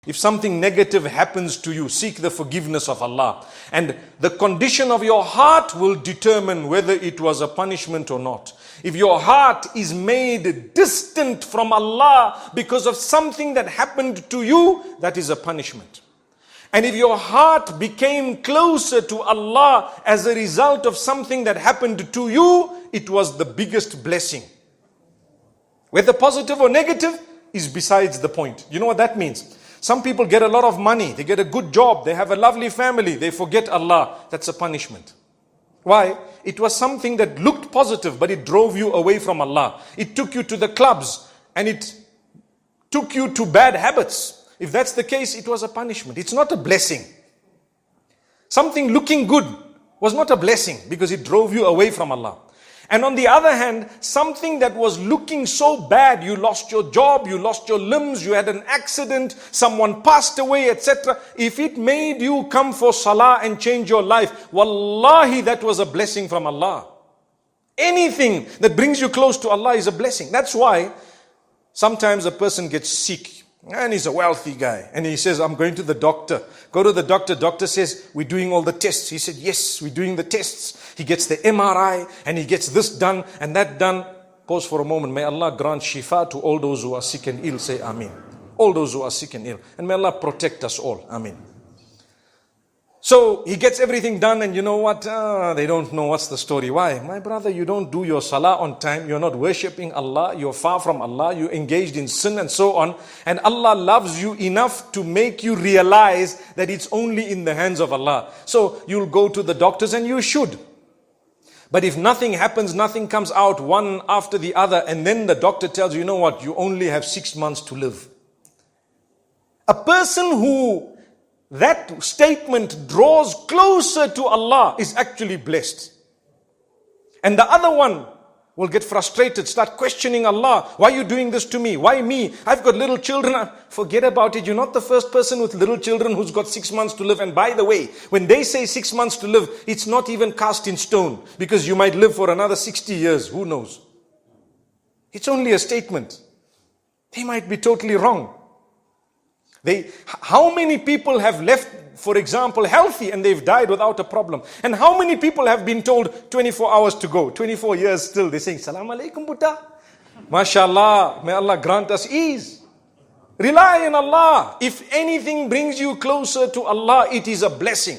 If something negative happens to you, seek the forgiveness of Allah. And the condition of your heart will determine whether it was a punishment or not. If your heart is made distant from Allah because of something that happened to you, that is a punishment. And if your heart became closer to Allah as a result of something that happened to you, it was the biggest blessing. Whether positive or negative is besides the point. You know what that means? Some people get a lot of money, they get a good job, they have a lovely family, they forget Allah. That's a punishment. Why? It was something that looked positive, but it drove you away from Allah. It took you to the clubs and it took you to bad habits. If that's the case, it was a punishment. It's not a blessing. Something looking good was not a blessing because it drove you away from Allah. And on the other hand, something that was looking so bad, you lost your job, you lost your limbs, you had an accident, someone passed away, etc. If it made you come for salah and change your life, wallahi, that was a blessing from Allah. Anything that brings you close to Allah is a blessing. That's why sometimes a person gets sick and he's a wealthy guy and he says, I'm going to the doctor. Go to the doctor. Doctor says, we're doing all the tests. He said, yes, we're doing the tests. He gets the MRI and he gets this done and that done. Pause for a moment. May Allah grant shifa to all those who are sick and ill. Say Ameen. All those who are sick and ill. And may Allah protect us all. Ameen. So he gets everything done and you know what? They don't know what's the story. Why? My brother, you don't do your salah on time. You're not worshipping Allah. You're far from Allah. You're engaged in sin and so on. And Allah loves you enough to make you realize that it's only in the hands of Allah. So you'll go to the doctors and you should. But if nothing happens, nothing comes out one after the other, and then the doctor tells you, you know what? You only have 6 months to live. A person who that statement draws closer to Allah is actually blessed. And the other one will get frustrated, start questioning Allah. Why are you doing this to me? Why me? I've got little children. Forget about it. You're not the first person with little children who's got 6 months to live. And by the way, when they say 6 months to live, it's not even cast in stone, because you might live for another 60 years. Who knows? It's only a statement. They might be totally wrong. How many people have left, for example, healthy and they've died without a problem? And how many people have been told 24 hours to go, 24 years still? They're saying, Salaam alaikum, Buddha. MashaAllah, may Allah grant us ease. Rely on Allah. If anything brings you closer to Allah, it is a blessing.